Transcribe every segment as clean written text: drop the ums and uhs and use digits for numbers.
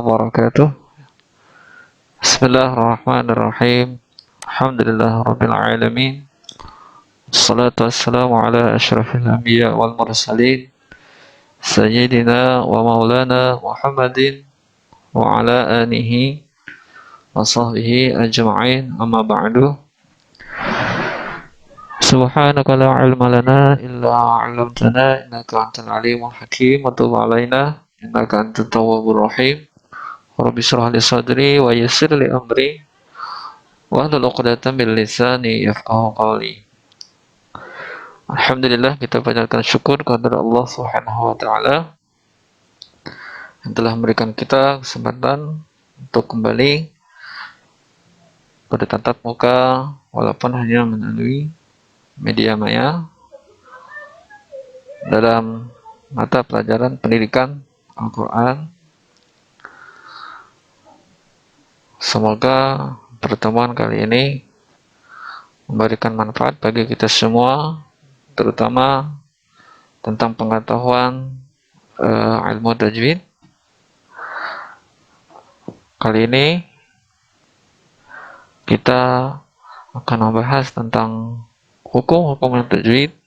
wabarakatuh. Bismillahirrahmanirrahim. Alhamdulillah rabbil alamin. Assalatu wassalamu ala asyrafil anbiya wal mursalin sayyidina wa maulana Muhammadin wa ala alihi wa sahbihi ajma'in, amma ba'du. Subhanaka la ilma lana illa 'allamtana innaka antal alimul hakim wa tub 'alaina innaka antat tawwabur rahim. Rabbi shrah li sadri wa yassir li amri wahlul 'uqdatam min lisani yafqahu qawli. Alhamdulillah, kita panjatkan syukur kepada Allah Subhanahu wa taala yang telah memberikan kita kesempatan untuk kembali pada tatap muka walaupun hanya melalui media maya dalam mata pelajaran pendidikan Al-Qur'an. Semoga pertemuan kali ini memberikan manfaat bagi kita semua, terutama tentang pengetahuan ilmu tajwid. Kali ini kita akan membahas tentang hukum-hukum tajwid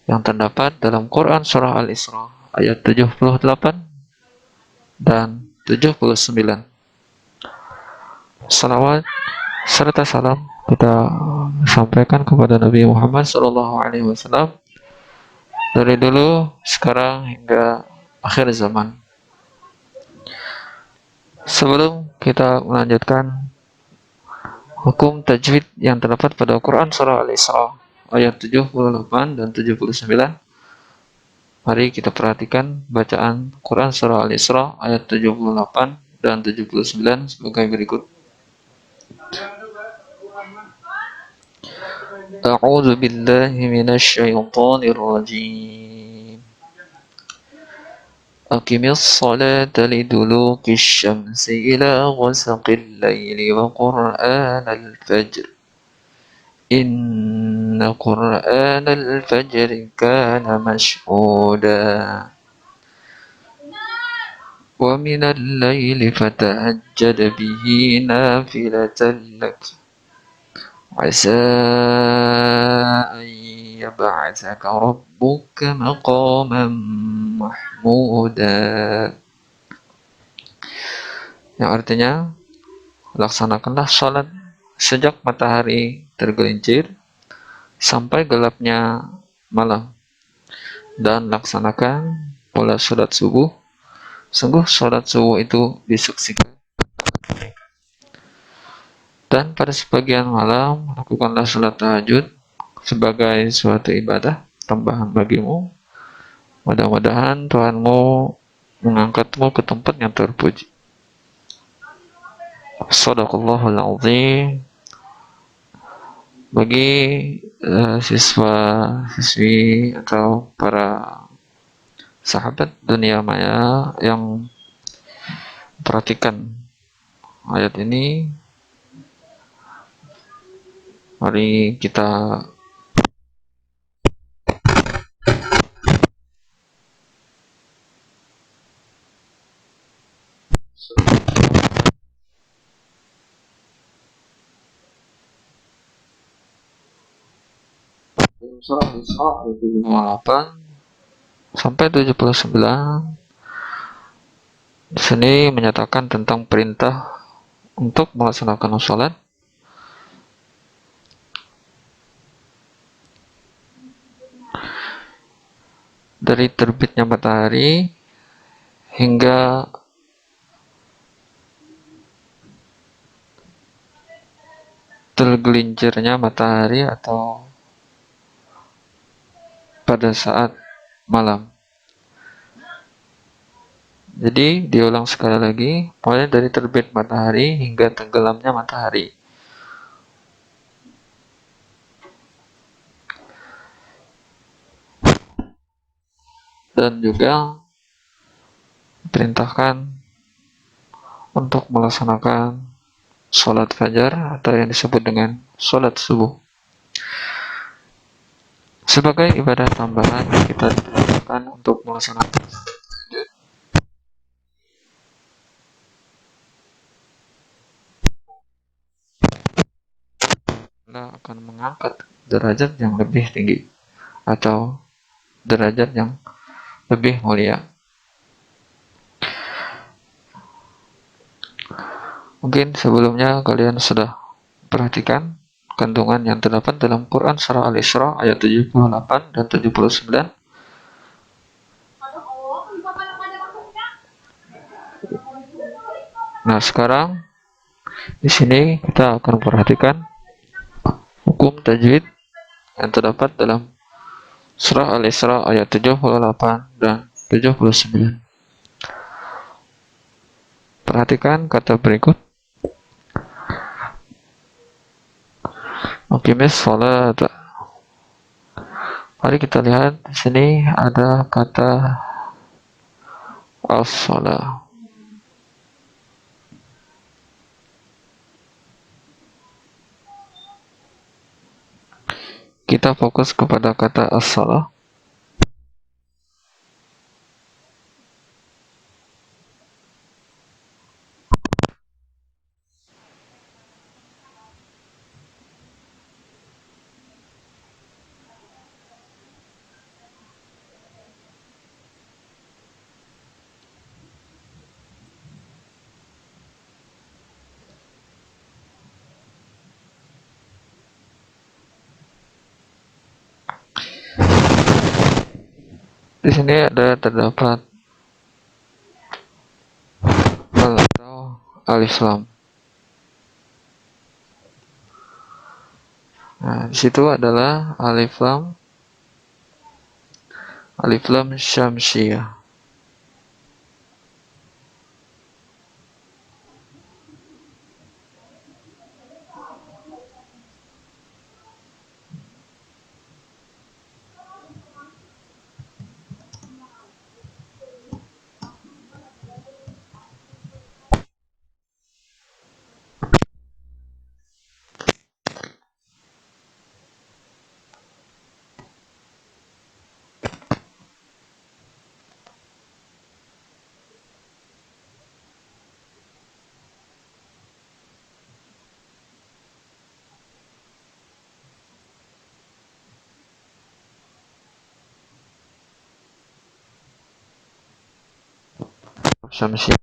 yang terdapat dalam Quran Surah Al-Isra ayat 78 dan 79. Salawat serta salam kita sampaikan kepada Nabi Muhammad SAW dari dulu, sekarang hingga akhir zaman. Sebelum kita melanjutkan hukum tajwid yang terdapat pada Quran Surah Al-Isra ayat 78 dan 79, mari kita perhatikan bacaan Quran Surah Al-Isra ayat 78 dan 79 sebagai berikut. A'udzu billahi minasy syaithanir rajim. Aqimis salata liduluki syamsi ila ghasaqil laili wa qur'anal fajr. Inna qur'anal fajri kana mashhuda. Wa minal laili fatahajjad bihi nafilatan lak. Asa an yab'atsaka rabbuka maqaman mahmuda. Yang artinya, laksanakanlah salat sejak matahari tergelincir sampai gelapnya malam, dan laksanakan pula salat subuh. Sungguh salat subuh itu disaksikan. Dan pada sebagian malam lakukanlah salat tahajud sebagai suatu ibadah tambahan bagimu. Mudah-mudahan Tuhanmu mengangkatmu ke tempat yang terpuji. Shadaqallahul azim. Bagi siswa-siswi atau para sahabat dunia maya yang perhatikan ayat ini, mari kita surah Al-Isra 78 sampai 79. Di sini menyatakan tentang perintah untuk melaksanakan sholat dari terbitnya matahari hingga tergelincirnya matahari atau pada saat malam. Jadi diulang sekali lagi, mulai dari terbit matahari hingga tenggelamnya matahari. Dan juga perintahkan untuk melaksanakan sholat fajar atau yang disebut dengan sholat subuh sebagai ibadah tambahan kita diperintahkan untuk melaksanakan. Allah akan mengangkat derajat yang lebih tinggi atau derajat yang lebih mulia. Mungkin sebelumnya kalian sudah perhatikan kandungan yang terdapat dalam Quran Surah Al-Isra ayat 78 dan 79. Nah, sekarang di sini kita akan perhatikan hukum tajwid yang terdapat dalam Surah Al-Isra ayat 78 dan 79. Perhatikan kata berikut. Aqimis shalat. Mari kita lihat di sini ada kata as-shalah. Kita fokus kepada kata as-shalah. Di sini ada terdapat atau alif lam. Nah, di situ adalah alif lam syamsiyah. Syamsiyah.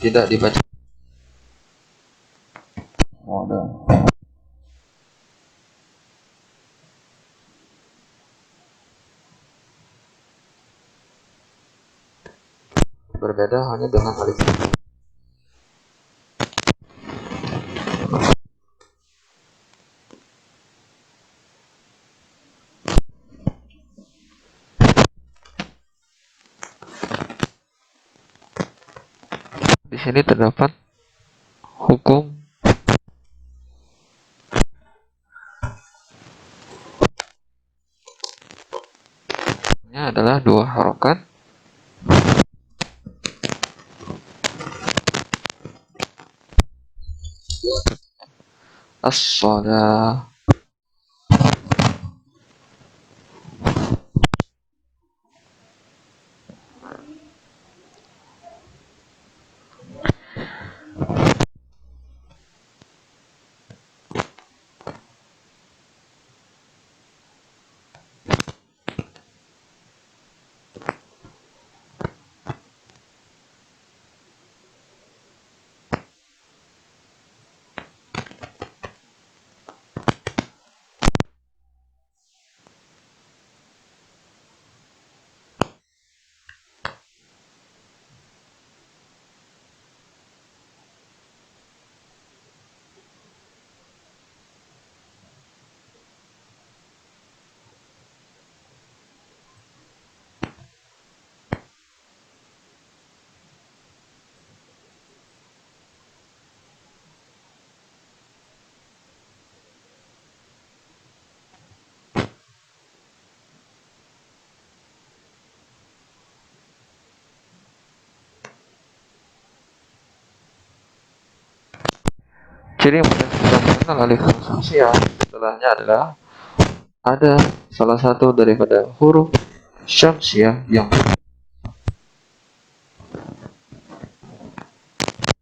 Tidak dibaca. Berbeda hanya dengan alif. Di sini terdapat hukum adalah dua harokat as-shalah. Ciri yang mudah kita mengenal alif lam syamsiah setelahnya adalah ada salah satu daripada huruf syamsiah yang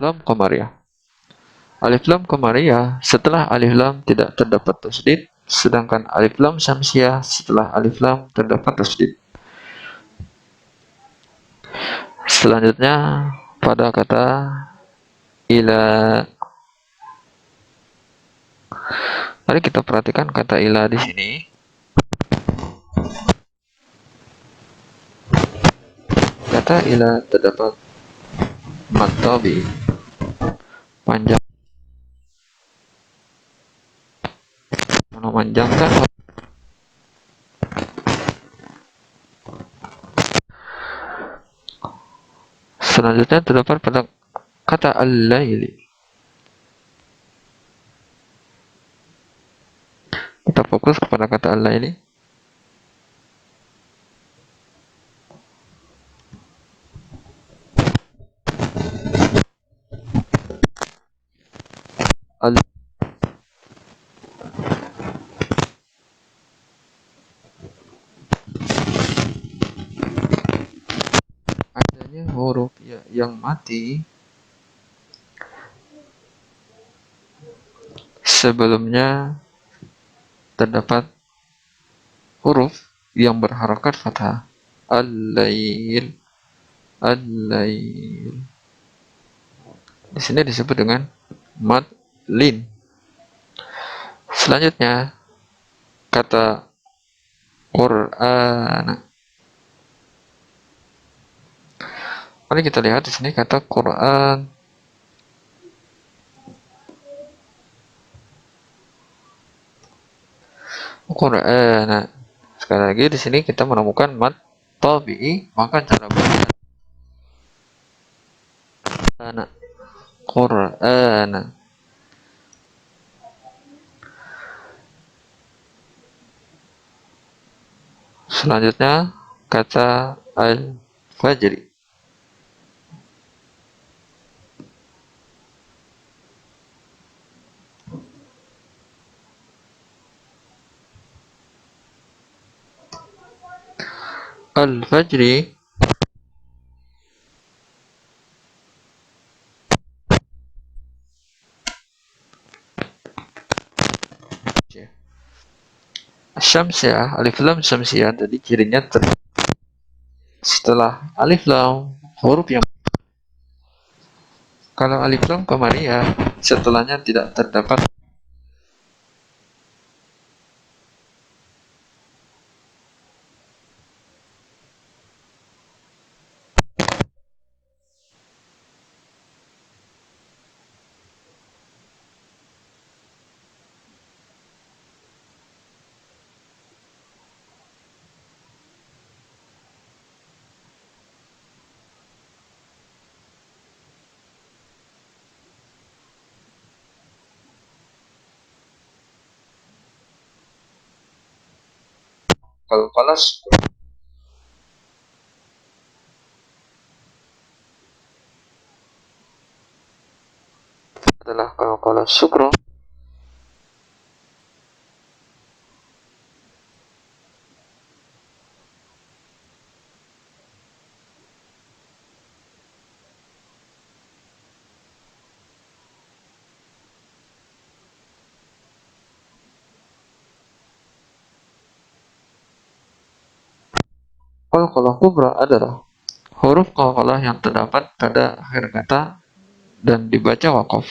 lam qamariyah. Alif lam qamariyah setelah alif lam tidak terdapat tasdid, sedangkan alif lam syamsiah setelah alif lam terdapat tasdid. Selanjutnya pada kata ila. Mari kita perhatikan kata ila di sini. Kata ila terdapat mad tabi panjang, memanjangkan. Selanjutnya terdapat pada kata al-laili. Kita fokus kepada kata al-laili. Al adanya huruf ya yang mati sebelumnya terdapat huruf yang berharokat fathah. Al-lail, al-lail. Di sini disebut dengan mad lin. Selanjutnya kata Qur'an. Mari kita lihat di sini kata Quran. Quran. Sekali lagi di sini kita menemukan mad tabi'i, maka cara baca Quran. Selanjutnya kata al-fajri. Al-fajri syamsiah, alif lam syamsiah, jadi cirinya setelah alif lam huruf yang, kalau alif lam qamariyah setelahnya tidak terdapat qalqalah adalah qalqalah syukron. Qalqalah kubra adalah huruf qalqalah yang terdapat pada akhir kata dan dibaca waqaf.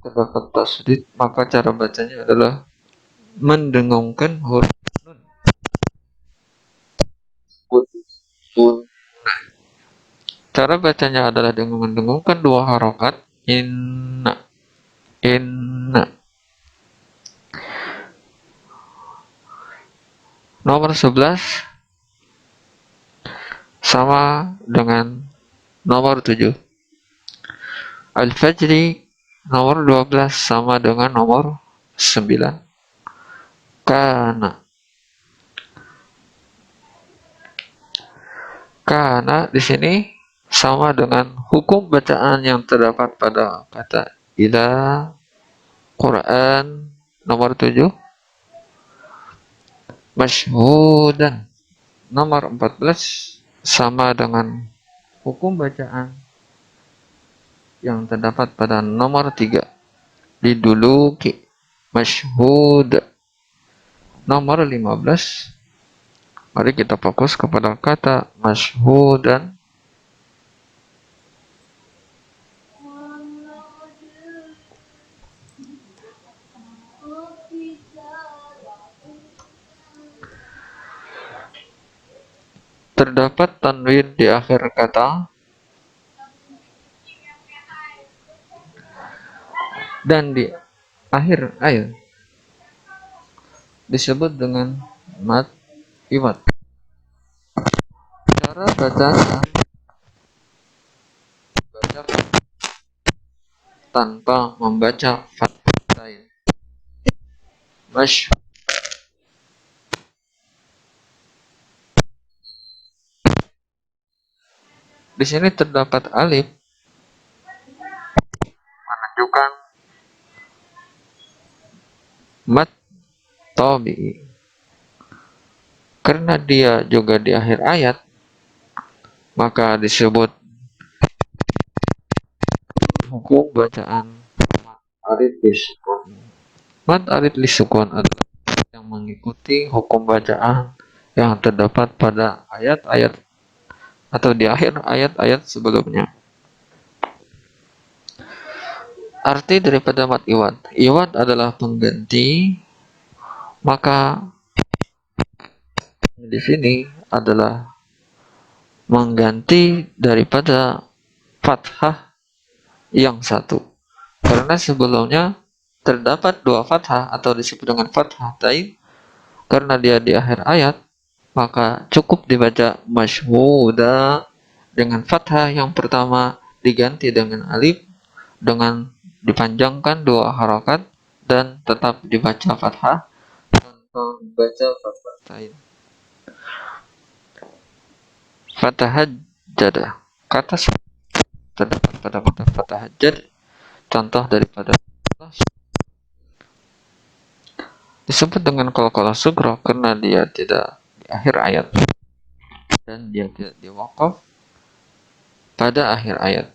Terdapat tasdid, maka cara bacanya adalah mendengungkan huruf nun. Cara bacanya adalah dengan mendengungkan dua harokat. Inna, inna. Nomor 11 sama dengan nomor 7. Al-Fajri nomor 12 sama dengan nomor 9. Kana. Karena di sini sama dengan hukum bacaan yang terdapat pada kata ila, Quran nomor 7, masyhudan nomor 14 sama dengan hukum bacaan yang terdapat pada nomor 3, diduluki masyhud nomor 15. Mari kita fokus kepada kata masyhudan. Terdapat tanwin di akhir kata dan di akhir ayat disebut dengan mat iwat. Cara bacanya baca tanpa membaca fathah. Mash. Di sini terdapat alif menunjukkan mat tabi'i. Karena dia juga di akhir ayat, maka disebut hukum bacaan alif lisukun. Mat alif lisukun adalah yang mengikuti hukum bacaan yang terdapat pada ayat-ayat atau di akhir ayat-ayat sebelumnya. Arti daripada mat iwad. Iwad adalah pengganti, maka di sini adalah mengganti daripada fathah yang satu. Karena sebelumnya terdapat dua fathah atau disebut dengan fathah tain, karena dia di akhir ayat, maka cukup dibaca masyhuda dengan fathah yang pertama diganti dengan alif dengan dipanjangkan dua harokat dan tetap dibaca fathah tanpa membaca fathah tain. Fatahajjada, kata terdapat pada kata fatahajjad, contoh daripada disebut dengan qalqalah sughra karena dia tidak di akhir ayat dan dia tidak diwaqaf pada akhir ayat,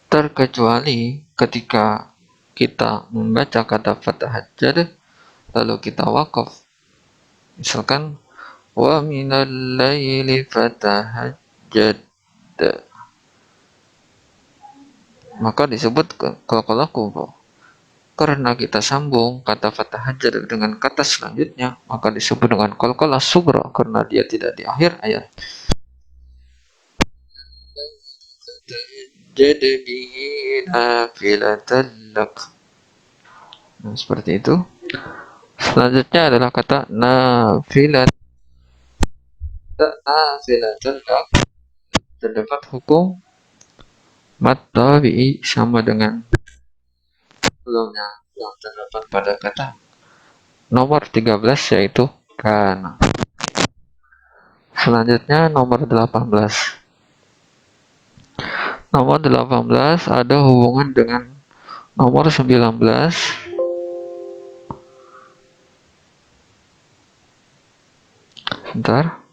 terkecuali ketika kita membaca kata fatahajjad lalu kita waqaf, misalkan wa minal laili fatahajjad, maka disebut qalqalah kubra. Karena kita sambung kata fatahajjad dengan kata selanjutnya, maka disebut dengan qalqalah sughra karena dia tidak di akhir ayat. Jadi bihi nafilatan lak. Nah, seperti itu. Selanjutnya adalah kata nafilat. Nafilatan lak terdapat hukum mat tabi'i sama dengan sebelumnya yang terdapat pada kata nomor 13 yaitu kana. Selanjutnya nomor 18. Nomor 18 ada hubungan dengan nomor 19. Sebentar.